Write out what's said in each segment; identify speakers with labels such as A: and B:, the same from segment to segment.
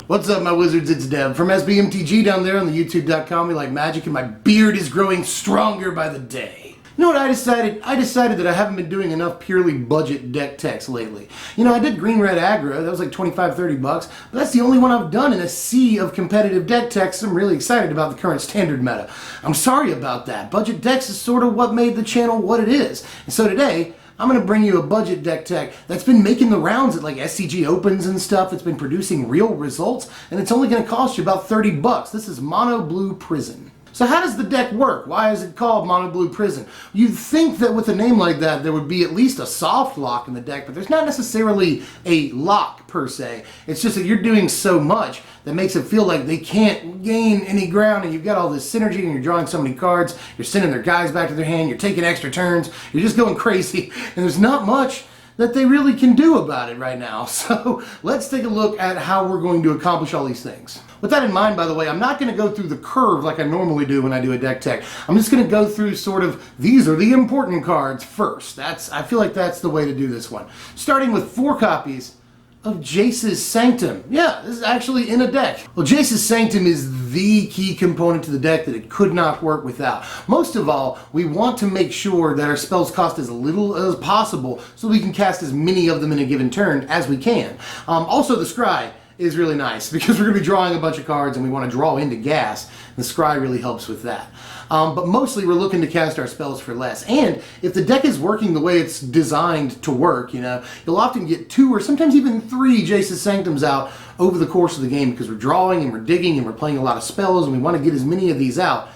A: What's up, my wizards? It's Dev from SBMTG down there on the YouTube.com. We like magic, and my beard is growing stronger by the day. You know what I decided? I decided that I haven't been doing enough purely budget deck techs lately. You know, I did green-red aggro. That was like 25, 30 bucks. But that's the only one I've done in a sea of competitive deck techs. I'm really excited about the current standard meta. I'm sorry about that. Budget decks is sort of what made the channel what it is. And so today, I'm going to bring you a budget deck tech that's been making the rounds at like SCG Opens and stuff. It's been producing real results, and it's only going to cost you about 30 bucks. This is Mono Blue Prison. So how does the deck work? Why is it called Mono Blue Prison? You'd think that with a name like that, there would be at least a soft lock in the deck, but there's not necessarily a lock per se. It's just that you're doing so much that makes it feel like they can't gain any ground, and you've got all this synergy, and you're drawing so many cards, you're sending their guys back to their hand, you're taking extra turns, you're just going crazy, and there's not much that they really can do about it right now. So let's take a look at how we're going to accomplish all these things. With that in mind, by the way, I'm not going to go through the curve like I normally do when I do a deck tech. I'm just going to go through sort of, these are the important cards first. I feel like that's the way to do this one. Starting with 4 copies of Jace's Sanctum. Yeah, this is actually in a deck. Well, Jace's Sanctum is the key component to the deck that it could not work without. Most of all, we want to make sure that our spells cost as little as possible so we can cast as many of them in a given turn as we can. Also, the Scry is really nice because we're going to be drawing a bunch of cards and we want to draw into gas. The Scry really helps with that. But mostly we're looking to cast our spells for less. And if the deck is working the way it's designed to work, you know, you'll often get 2 or sometimes even 3 Jace's Sanctums out over the course of the game because we're drawing and we're digging and we're playing a lot of spells and we want to get as many of these out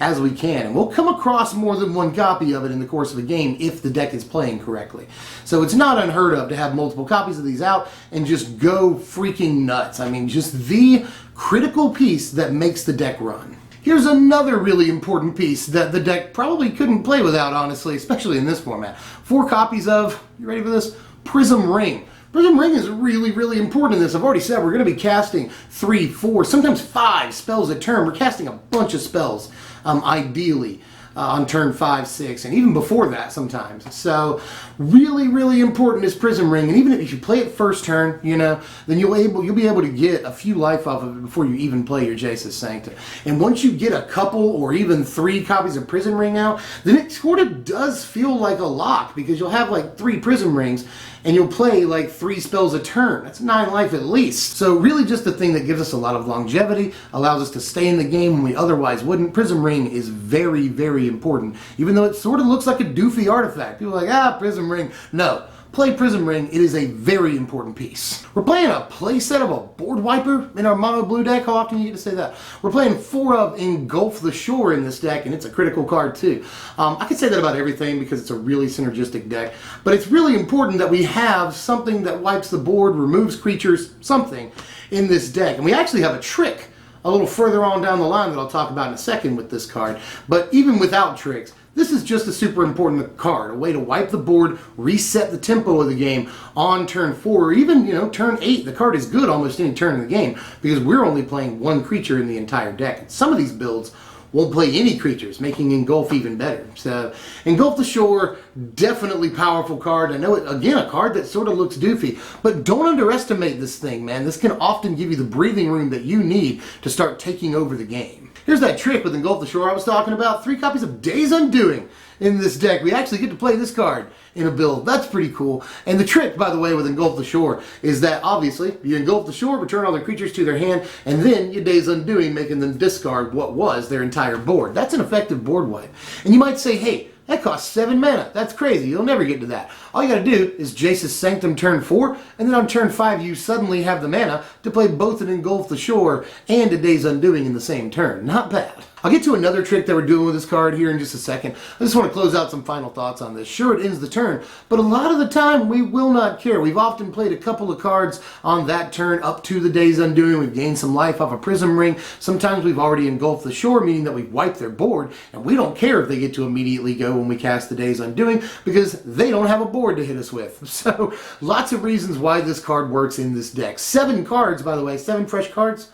A: as we can. And we'll come across more than 1 copy of it in the course of a game if the deck is playing correctly. So it's not unheard of to have multiple copies of these out and just go freaking nuts. I mean, just the critical piece that makes the deck run. Here's another really important piece that the deck probably couldn't play without, honestly, especially in this format. 4 copies of, you ready for this? Prism Ring. Prism Ring is really, really important in this. I've already said we're going to be casting 3, 4, sometimes 5 spells a turn. We're casting a bunch of spells, ideally, on turn 5, 6, and even before that sometimes. So really, really important is Prism Ring. And even if you play it first turn, you know, then you'll be able to get a few life off of it before you even play your Jace's Sanctum. And once you get a couple or even 3 copies of Prism Ring out, then it sort of does feel like a lock because you'll have like 3 Prism Rings and you'll play like 3 spells a turn. That's 9 life at least. So really just the thing that gives us a lot of longevity, allows us to stay in the game when we otherwise wouldn't. Prism Ring is very, very important, even though it sort of looks like a doofy artifact. People are like, Prism Ring. No. Play Prism Ring. It is a very important piece. We're playing a playset of a board wiper in our mono blue deck. How often do you get to say that? We're playing 4 of Engulf the Shore in this deck, and it's a critical card too. I could say that about everything because it's a really synergistic deck, but it's really important that we have something that wipes the board, removes creatures, something in this deck. And we actually have a trick a little further on down the line that I'll talk about in a second with this card. But even without tricks, this is just a super important card, a way to wipe the board, reset the tempo of the game on turn 4, or even, you know, turn 8. The card is good almost any turn in the game because we're only playing 1 creature in the entire deck. And some of these builds won't play any creatures, making Engulf even better. So, Engulf the Shore, definitely powerful card. I know it, again, a card that sort of looks doofy, but don't underestimate this thing, man. This can often give you the breathing room that you need to start taking over the game. Here's that trick with Engulf the Shore I was talking about. 3 copies of Days Undoing in this deck. We actually get to play this card in a build. That's pretty cool. And the trick, by the way, with Engulf the Shore is that, obviously, you engulf the shore, return all their creatures to their hand, and then you Days Undoing, making them discard what was their entire board. That's an effective board wipe. And you might say, hey, that costs 7 mana. That's crazy. You'll never get to that. All you gotta do is Jace's Sanctum turn 4, and then on turn 5 you suddenly have the mana to play both an Engulf the Shore and a Days Undoing in the same turn. Not bad. I'll get to another trick that we're doing with this card here in just a second. I just want to close out some final thoughts on this. Sure, it ends the turn, but a lot of the time we will not care. We've often played a couple of cards on that turn up to the Days Undoing. We've gained some life off a Prism Ring. Sometimes we've already engulfed the shore, meaning that we've wiped their board, and we don't care if they get to immediately go when we cast the Days Undoing because they don't have a board to hit us with. So lots of reasons why this card works in this deck. 7 cards, by the way, 7 fresh cards,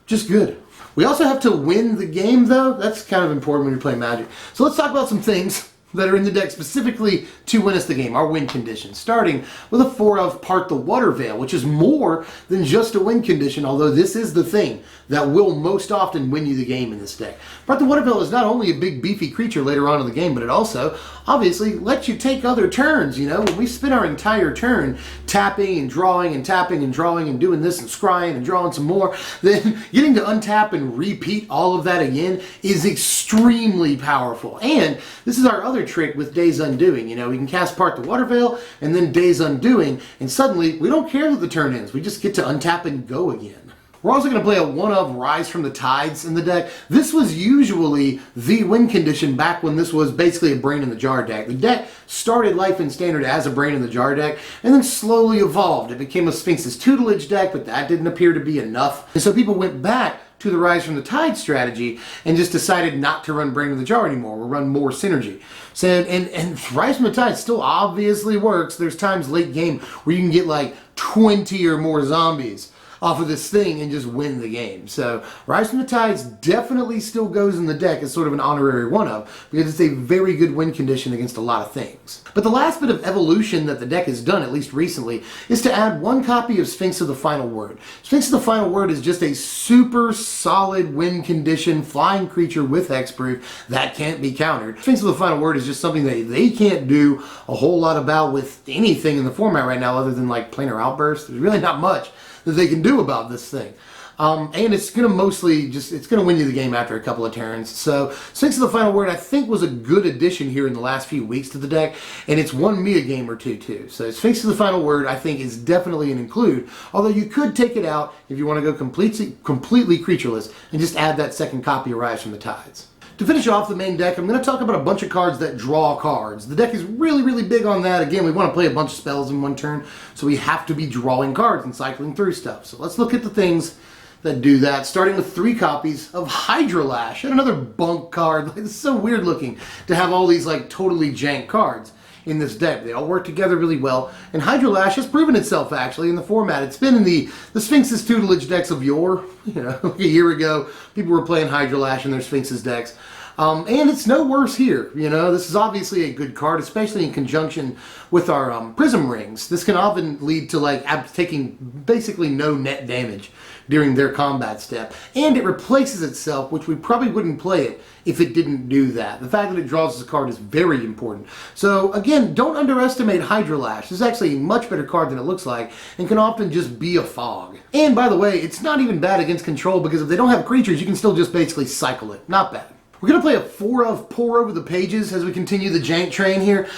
A: just good. We also have to win the game, though. That's kind of important when you're playing Magic. So let's talk about some things that are in the deck specifically to win us the game, our win conditions. Starting with a 4 of Part the Waterveil, which is more than just a win condition, although this is the thing that will most often win you the game in this deck. Part the Waterveil is not only a big beefy creature later on in the game, but it also obviously lets you take other turns. You know, when we spend our entire turn tapping and drawing and tapping and drawing and doing this and scrying and drawing some more, then getting to untap and repeat all of that again is extremely powerful. And this is our other trick with Days Undoing. You know, we can cast Part the Waterveil and then Days Undoing, and suddenly we don't care that the turn ends. We just get to untap and go again. We're also going to play a 1 of Rise from the Tides in the deck. This was usually the win condition back when this was basically a Brain in the Jar deck. The deck started life in Standard as a Brain in the Jar deck and then slowly evolved. It became a Sphinx's Tutelage deck, but that didn't appear to be enough. And so people went back to the Rise from the Tide strategy and just decided not to run Brain in the Jar anymore. We'll run more synergy. So, and Rise from the Tide still obviously works. There's times late game where you can get like 20 or more zombies off of this thing and just win the game. So Rise from the Tides definitely still goes in the deck as sort of an honorary 1 of, because it's a very good win condition against a lot of things. But the last bit of evolution that the deck has done, at least recently, is to add 1 copy of Sphinx of the Final Word. Sphinx of the Final Word is just a super solid win condition flying creature with hexproof that can't be countered. Sphinx of the Final Word is just something that they can't do a whole lot about with anything in the format right now other than like Planar Outburst. There's really not much that they can do about this thing. And it's going to mostly just, it's going to win you the game after a couple of turns. So Sphinx of the Final Word I think was a good addition here in the last few weeks to the deck, and it's won me a game or two too. So Sphinx of the Final Word I think is definitely an include, although you could take it out if you want to go completely creatureless and just add that second copy of Rise from the Tides. To finish off the main deck, I'm going to talk about a bunch of cards that draw cards. The deck is really, really big on that. Again, we want to play a bunch of spells in one turn, so we have to be drawing cards and cycling through stuff. So let's look at the things that do that, starting with 3 copies of Hydrolash, and another bunk card. It's so weird looking to have all these like totally jank cards in this deck. They all work together really well, and Hydrolash has proven itself actually in the format. It's been in the Sphinx's Tutelage decks of yore. You know, like a year ago, people were playing Hydrolash in their Sphinx's decks. And it's no worse here. You know, this is obviously a good card, especially in conjunction with our Prism Rings. This can often lead to like taking basically no net damage during their combat step. And it replaces itself, which we probably wouldn't play it if it didn't do that. The fact that it draws this card is very important. So again, don't underestimate Hydrolash. This is actually a much better card than it looks like and can often just be a fog. And by the way, it's not even bad against control, because if they don't have creatures, you can still just basically cycle it. Not bad. We're going to play a 4 of Pore over the pages as we continue the jank train here.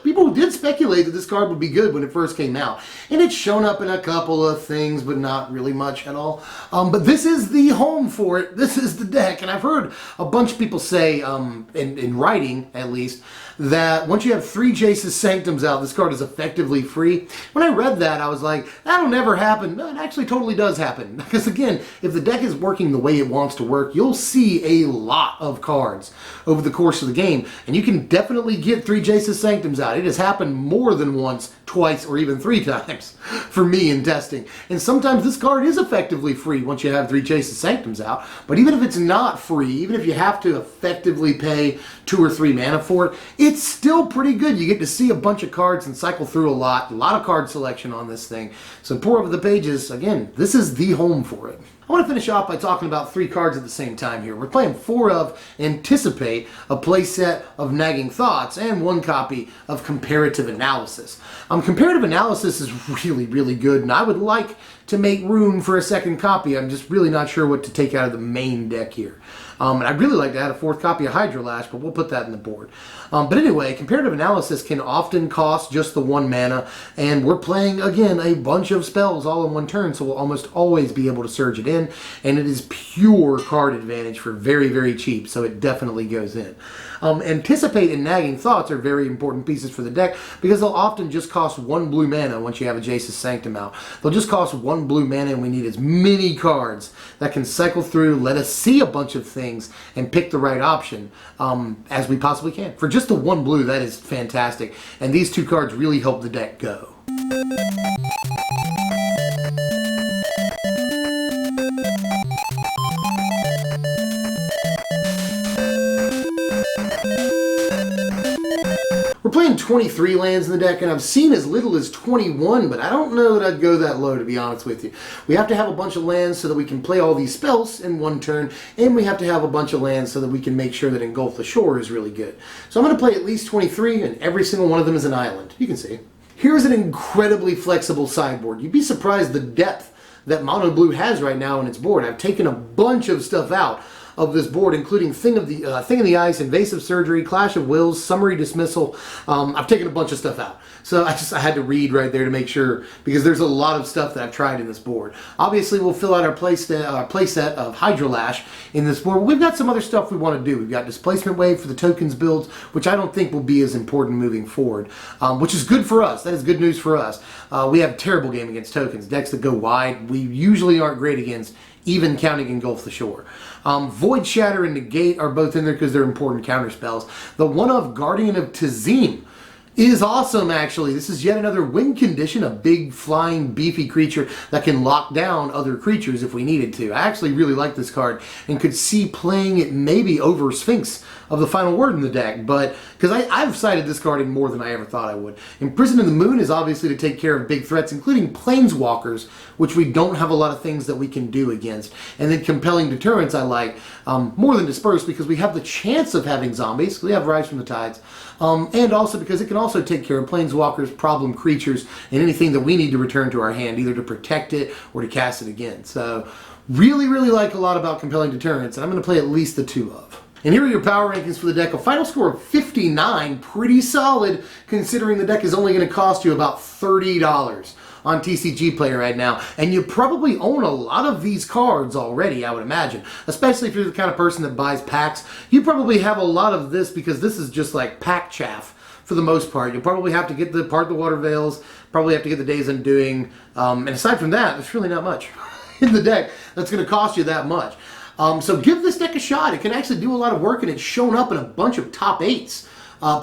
A: People did speculate that this card would be good when it first came out, and it's shown up in a couple of things, but not really much at all. But this is the home for it. This is the deck, and I've heard a bunch of people say, in writing at least, that once you have 3 Jace's Sanctums out, this card is effectively free. When I read that, I was like, that'll never happen. No, it actually totally does happen. Because again, if the deck is working the way it wants to work, you'll see a lot of cards over the course of the game, and you can definitely get 3 Jace's Sanctums out. It has happened more than once, twice, or even 3 times for me in testing. And sometimes this card is effectively free once you have 3 Jace's Sanctums out, but even if it's not free, even if you have to effectively pay 2 or 3 mana for it, it's still pretty good. You get to see a bunch of cards and cycle through a lot of card selection on this thing. So Pore over the pages, again, this is the home for it. I want to finish off by talking about 3 cards at the same time here. We're playing 4 of Anticipate, a playset of Nagging Thoughts, and 1 copy of Comparative Analysis. Comparative Analysis is really, really good, and I would like to make room for a second copy. I'm just really not sure what to take out of the main deck here. And I'd really like to add a 4th copy of Hydrolash, but we'll put that in the board. But anyway, Comparative Analysis can often cost just the 1 mana, and we're playing, again, a bunch of spells all in 1 turn, so we'll almost always be able to surge it in, and it is pure card advantage for very, very cheap, so it definitely goes in. Anticipate and Nagging Thoughts are very important pieces for the deck, because they'll often just cost 1 blue mana once you have a Jace's Sanctum out. They'll just cost 1 blue mana, and we need as many cards that can cycle through, let us see a bunch of things, and pick the right option as we possibly can. For just the 1 blue, that is fantastic, and these 2 cards really help the deck go. playing 23 lands in the deck, and I've seen as little as 21, but I don't know that I'd go that low, to be honest with you. We have to have a bunch of lands so that we can play all these spells in one turn, and we have to have a bunch of lands so that we can make sure that Engulf the Shore is really good. So I'm going to play at least 23, and every single one of them is an island. You can see. Here's an incredibly flexible sideboard. You'd be surprised the depth that Mono Blue has right now in its board. I've taken a bunch of stuff out of this board, including Thing of the Ice, Invasive Surgery, Clash of Wills, Summary Dismissal. I've taken a bunch of stuff out. So I had to read right there to make sure, because there's a lot of stuff that I've tried in this board. Obviously, we'll fill out our play set of Hydrolash in this board. We've got some other stuff we want to do. We've got Displacement Wave for the tokens builds, which I don't think will be as important moving forward, which is good for us. That is good news for us. We have a terrible game against tokens. Decks that go wide, we usually aren't great against, even counting Engulf the Shore. Void Shatter and Negate are both in there because they're important counter spells. The one of Guardian of Tazeem is awesome, actually. This is yet another win condition, a big, flying, beefy creature that can lock down other creatures if we needed to. I actually really like this card and could see playing it maybe over Sphinx of the Final Word in the deck, but because I've cited this card in more than I ever thought I would. Imprisoned in the Moon is obviously to take care of big threats, including Planeswalkers, which we don't have a lot of things that we can do against. And then Compelling Deterrence I like more than Disperse, because we have the chance of having zombies. We have Rise from the Tides. And also because it can also take care of Planeswalkers, problem creatures, and anything that we need to return to our hand, either to protect it or to cast it again. So really, really like a lot about Compelling Deterrence, and I'm going to play at least the 2 of. And here are your power rankings for the deck. A final score of 59, pretty solid, considering the deck is only going to cost you about $30 on TCG Player right now. And you probably own a lot of these cards already, I would imagine. Especially if you're the kind of person that buys packs. You probably have a lot of this, because this is just like pack chaff for the most part. You'll probably have to get the Waterveils, probably have to get the Days Undoing. And aside from that, there's really not much in the deck that's going to cost you that much. So give this deck a shot. It can actually do a lot of work, and it's shown up in a bunch of top 8s.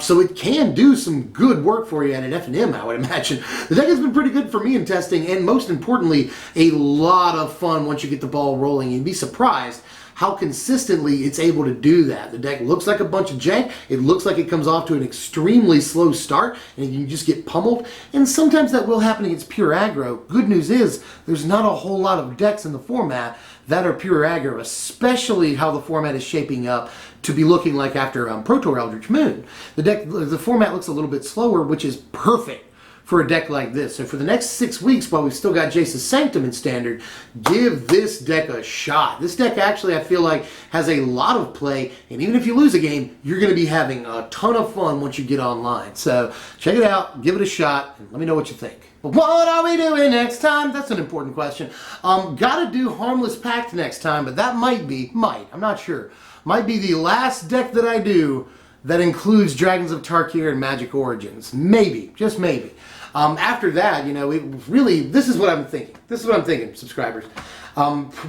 A: So it can do some good work for you at an F&M, I would imagine. The deck has been pretty good for me in testing, and most importantly, a lot of fun once you get the ball rolling. You'd be surprised how consistently it's able to do that. The deck looks like a bunch of jank. It looks like it comes off to an extremely slow start, and you just get pummeled. And sometimes that will happen against pure aggro. Good news is, there's not a whole lot of decks in the format that are pure aggro, especially how the format is shaping up to be looking like after Pro Tour Eldritch Moon. The format looks a little bit slower, which is perfect for a deck like this. So for the next 6 weeks, while we've still got Jace's Sanctum in Standard, give this deck a shot. This deck actually, I feel like, has a lot of play, and even if you lose a game, you're going to be having a ton of fun once you get online. So check it out, give it a shot, and let me know what you think. But what are we doing next time? That's an important question. Gotta do Harmless Pact next time, but that I'm not sure, might be the last deck that I do that includes Dragons of Tarkir and Magic Origins. Maybe, just maybe. After that, you know, this is what I'm thinking. This is what I'm thinking, subscribers.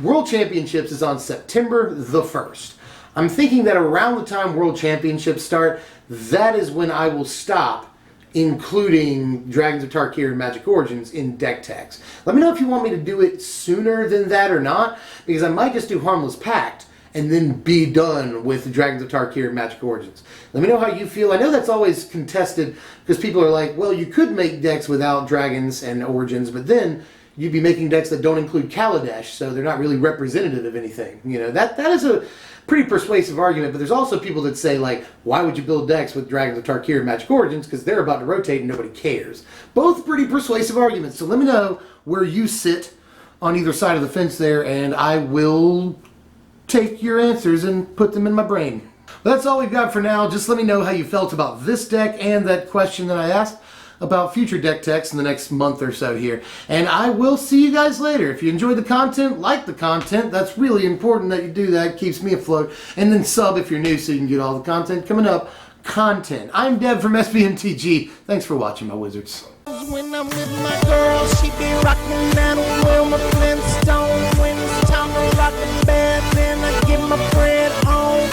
A: World Championships is on September the 1st. I'm thinking that around the time World Championships start, that is when I will stop including Dragons of Tarkir and Magic Origins in deck tags. Let me know if you want me to do it sooner than that or not, because I might just do Harmless Pact and then be done with Dragons of Tarkir and Magic Origins. Let me know how you feel. I know that's always contested, because people are like, well, you could make decks without Dragons and Origins, but then you'd be making decks that don't include Kaladesh, so they're not really representative of anything. You know, that is a pretty persuasive argument, but there's also people that say, like, why would you build decks with Dragons of Tarkir and Magic Origins? Because they're about to rotate and nobody cares. Both pretty persuasive arguments, so let me know where you sit on either side of the fence there, and I will take your answers and put them in my brain. But that's all we've got for now. Just let me know how you felt about this deck and that question that I asked about future deck techs in the next month or so here. And I will see you guys later. If you enjoyed the content, like the content. That's really important that you do that. It keeps me afloat. And then sub if you're new so you can get all the content coming up. I'm Deb from SBMTG. Thanks for watching, my wizards.
B: When I'm with my girl, she be rockin' that Wilma Flintstone. When it's time to rock the bed, then I give my friend